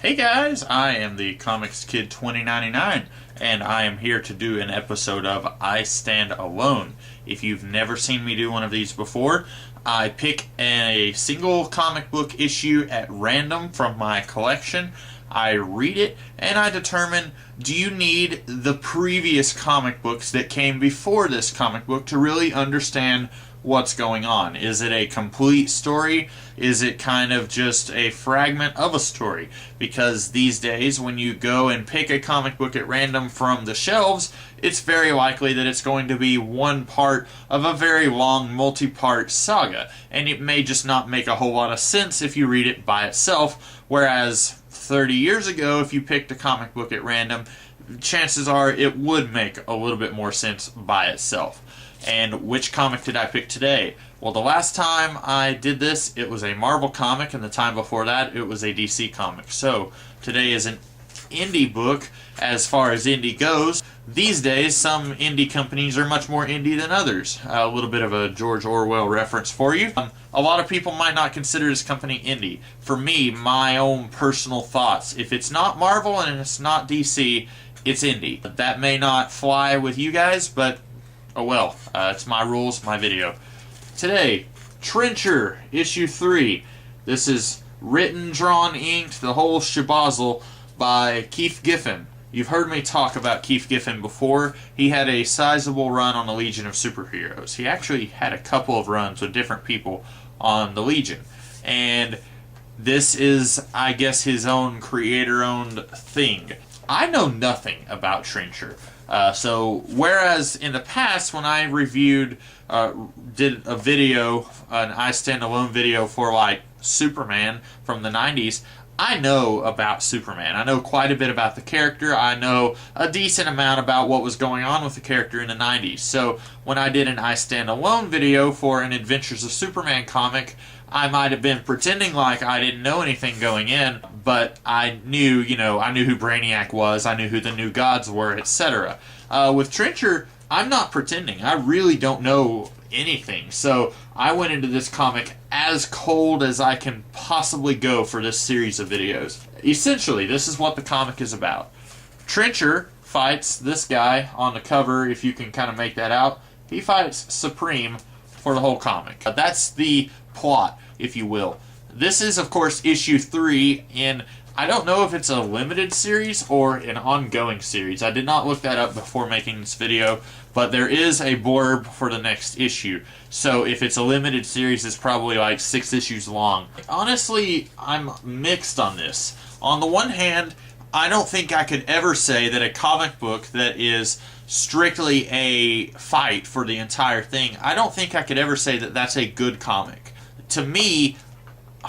Hey guys, I am the Comics Kid 2099, and I am here to do an episode of I Stand Alone. If you've never seen me do one of these before, I pick a single comic book issue at random from my collection. I read it, and I determine, do you need the previous comic books that came before this comic book to really understand what's going on? Is it a complete story? Is it kind of just a fragment of a story? Because these days, when you go and pick a comic book at random from the shelves, it's very likely that it's going to be one part of a very long multi-part saga, and it may just not make a whole lot of sense if you read it by itself, whereas 30 years ago, if you picked a comic book at random, chances are it would make a little bit more sense by itself. And which comic did I pick today? Well, the last time I did this, it was a Marvel comic, and the time before that, it was a DC comic. So, today is an indie book as far as indie goes. These days, some indie companies are much more indie than others. A little bit of a George Orwell reference for you. A lot of people might not consider this company indie. For me, my own personal thoughts, if it's not Marvel and it's not DC, it's indie. That may not fly with you guys, but oh well, it's my rules, my video. Today, Trencher, issue 3. This is written, drawn, inked, the whole shabazzle by Keith Giffen. You've heard me talk about Keith Giffen before. He had a sizable run on the Legion of Superheroes. He actually had a couple of runs with different people on the Legion. And this is, I guess, his own creator-owned thing. I know nothing about Trencher. So whereas in the past when I reviewed, did a video, an I Stand Alone video for like Superman from the 90s, I know about Superman. I know quite a bit about the character. I know a decent amount about what was going on with the character in the 90s. So when I did an I Stand Alone video for an Adventures of Superman comic, I might have been pretending like I didn't know anything going in, but I knew, I knew who Brainiac was, I knew who the New Gods were, etc. With Trencher, I'm not pretending. I really don't know anything. So I went into this comic as cold as I can possibly go for this series of videos. Essentially, this is what the comic is about. Trencher fights this guy on the cover, if you can kind of make that out. He fights Supreme for the whole comic. That's the plot, if you will. This is, of course, issue 3 in, I don't know if it's a limited series or an ongoing series. I did not look that up before making this video, but there is a blurb for the next issue. So if it's a limited series, it's probably like 6 issues long. Honestly, I'm mixed on this. On the one hand, I don't think I could ever say that a comic book that is strictly a fight for the entire thing, I don't think I could ever say that that's a good comic. To me,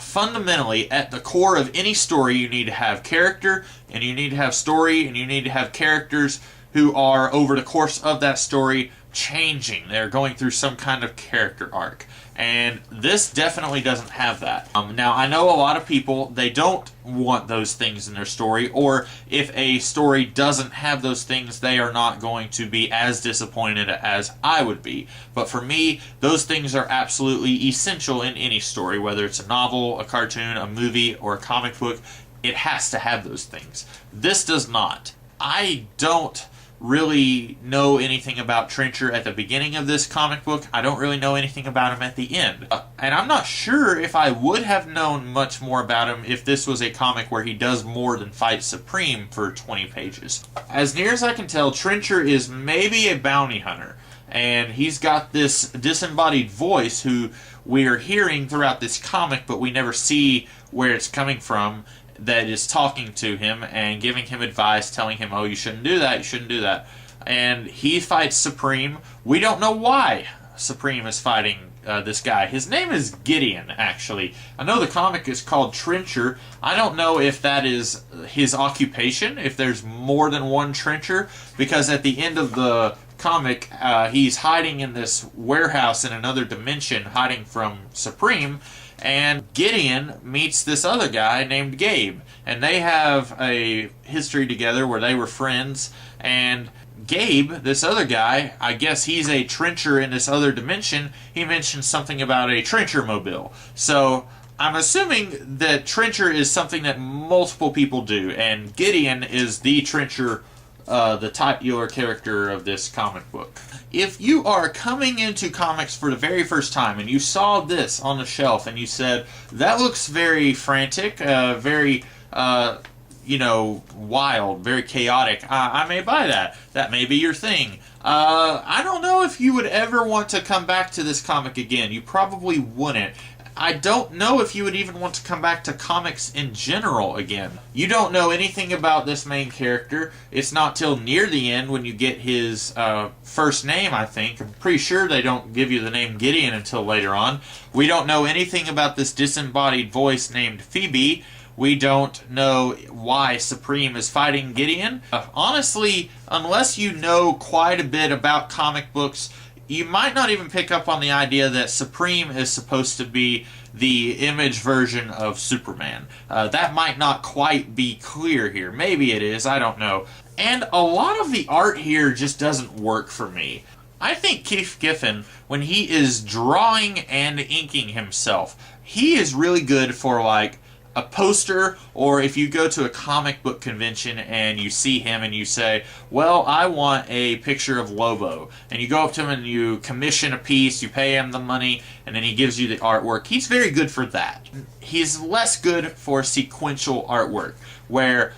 fundamentally, at the core of any story, you need to have character, and you need to have story, and you need to have characters who are, over the course of that story, changing. They're going through some kind of character arc. And this definitely doesn't have that. Now, I know a lot of people, they don't want those things in their story, or if a story doesn't have those things, they are not going to be as disappointed as I would be. But for me, those things are absolutely essential in any story, whether it's a novel, a cartoon, a movie, or a comic book. It has to have those things. This does not. I don't really know anything about Trencher at the beginning of this comic book. I don't really know anything about him at the end. And I'm not sure if I would have known much more about him if this was a comic where he does more than fight Supreme for 20 pages. As near as I can tell, Trencher is maybe a bounty hunter. And he's got this disembodied voice who we are hearing throughout this comic, but we never see where it's coming from, that is talking to him and giving him advice, telling him, oh, you shouldn't do that, you shouldn't do that. And he fights Supreme. We don't know why Supreme is fighting this guy. His name is Gideon, actually. I know the comic is called Trencher. I don't know if that is his occupation, if there's more than one Trencher, because at the end of the comic, he's hiding in this warehouse in another dimension, hiding from Supreme, and Gideon meets this other guy named Gabe, and they have a history together where they were friends, and Gabe, this other guy, I guess he's a trencher in this other dimension. He mentioned something about a trencher mobile. So I'm assuming that Trencher is something that multiple people do, and Gideon is the Trencher, the titular character of this comic book. If you are coming into comics for the very first time and you saw this on the shelf and you said, that looks very frantic, very, wild, very chaotic, I may buy that. That may be your thing. I don't know if you would ever want to come back to this comic again. You probably wouldn't. I don't know if you would even want to come back to comics in general again. You don't know anything about this main character. It's not till near the end when you get his first name, I think. I'm pretty sure they don't give you the name Gideon until later on. We don't know anything about this disembodied voice named Phoebe. We don't know why Supreme is fighting Gideon. Honestly, unless you know quite a bit about comic books, you might not even pick up on the idea that Supreme is supposed to be the Image version of Superman. That might not quite be clear here. Maybe it is, I don't know. And a lot of the art here just doesn't work for me. I think Keith Giffen, when he is drawing and inking himself, he is really good for, like, a poster, or if you go to a comic book convention and you see him and you say, well, I want a picture of Lobo, and you go up to him and you commission a piece, you pay him the money, and then he gives you the artwork. He's very good for that. He's less good for sequential artwork, where,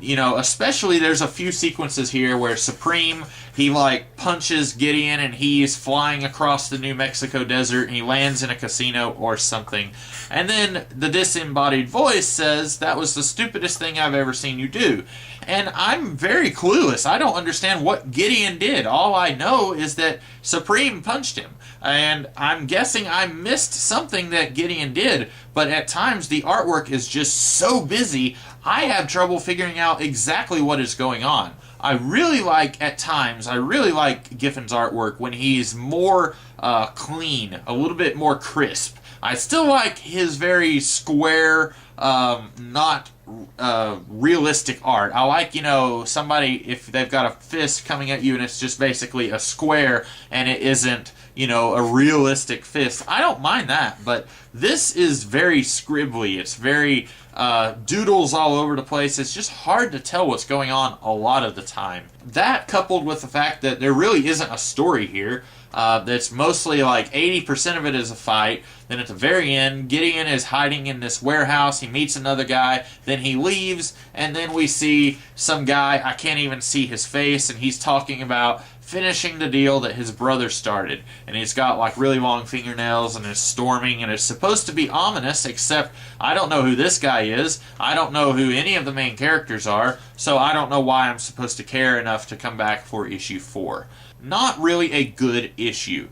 especially there's a few sequences here where Supreme, he punches Gideon and he's flying across the New Mexico desert and he lands in a casino or something. And then the disembodied voice says, that was the stupidest thing I've ever seen you do. And I'm very clueless. I don't understand what Gideon did. All I know is that Supreme punched him. And I'm guessing I missed something that Gideon did, but at times the artwork is just so busy, I have trouble figuring out exactly what is going on. I really like Giffen's artwork when he's more clean, a little bit more crisp. I still like his very square, not realistic art. I like, somebody, if they've got a fist coming at you and it's just basically a square and it isn't, a realistic fist. I don't mind that, but this is very scribbly. It's very doodles all over the place. It's just hard to tell what's going on a lot of the time. That, coupled with the fact that there really isn't a story here, that's mostly 80% of it is a fight. Then at the very end, Gideon is hiding in this warehouse. He meets another guy. Then he leaves, and then we see some guy, I can't even see his face, and he's talking about finishing the deal that his brother started. And he's got really long fingernails and is storming, and it's supposed to be ominous, except I don't know who this guy is. I don't know who any of the main characters are, so I don't know why I'm supposed to care enough to come back for issue 4. Not really a good issue.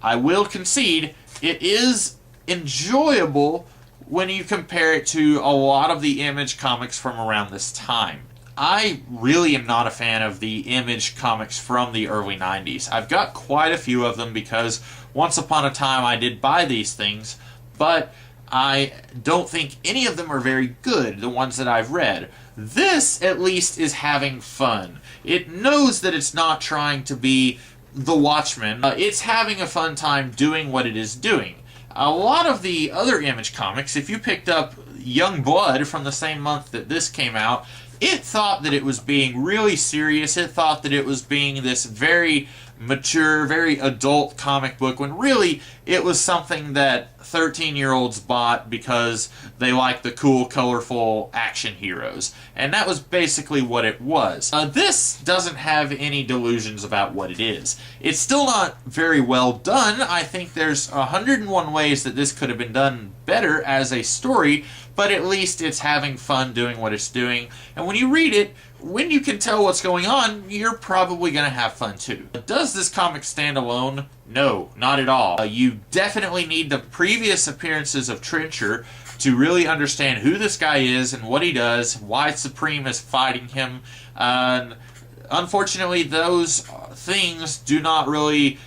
I will concede it is enjoyable when you compare it to a lot of the Image comics from around this time. I really am not a fan of the Image comics from the early 90s. I've got quite a few of them because once upon a time I did buy these things, but I don't think any of them are very good, the ones that I've read. This, at least, is having fun. It knows that it's not trying to be the Watchmen. It's having a fun time doing what it is doing. A lot of the other Image comics, if you picked up Young Blood from the same month that this came out, it thought that it was being really serious. It thought that it was being this very mature, very adult comic book, when really it was something that 13-year-olds bought because they liked the cool, colorful action heroes. And that was basically what it was. This doesn't have any delusions about what it is. It's still not very well done. I think there's 101 ways that this could have been done better as a story, but at least it's having fun doing what it's doing. And when you read it, when you can tell what's going on, you're probably going to have fun too. Does this comic stand alone? No, not at all. You definitely need the previous appearances of Trencher to really understand who this guy is and what he does, why Supreme is fighting him. Unfortunately, those things do not really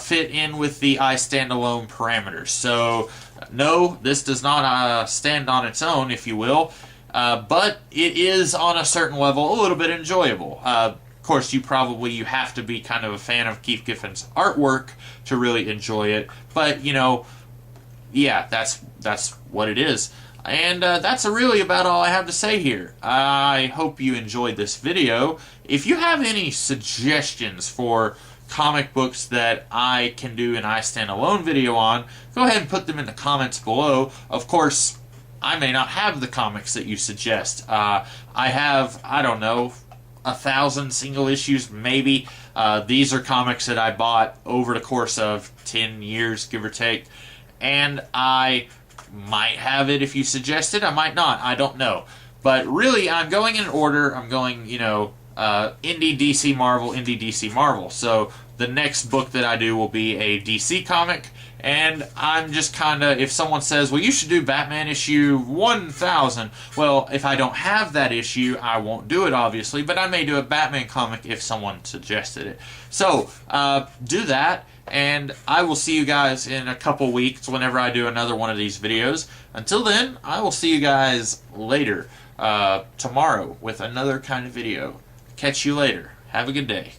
fit in with the I Stand Alone parameters. So, no, this does not stand on its own, if you will. But it is, on a certain level, a little bit enjoyable. Of course, you have to be kind of a fan of Keith Giffen's artwork to really enjoy it. But, yeah, that's that's what it is. And that's really about all I have to say here. I hope you enjoyed this video. If you have any suggestions for comic books that I can do an I Stand Alone video on, go ahead and put them in the comments below. Of course, I may not have the comics that you suggest. I have, I don't know, 1,000 single issues, maybe. These are comics that I bought over the course of 10 years, give or take. And I might have it if you suggest it. I might not. I don't know. But really, I'm going in order. I'm going, indie DC Marvel, indie DC Marvel. So the next book that I do will be a DC comic. And I'm just kind of, if someone says, well, you should do Batman issue 1000, well, if I don't have that issue, I won't do it, obviously, but I may do a Batman comic if someone suggested it. So, do that, and I will see you guys in a couple weeks whenever I do another one of these videos. Until then, I will see you guys later, tomorrow, with another kind of video. Catch you later. Have a good day.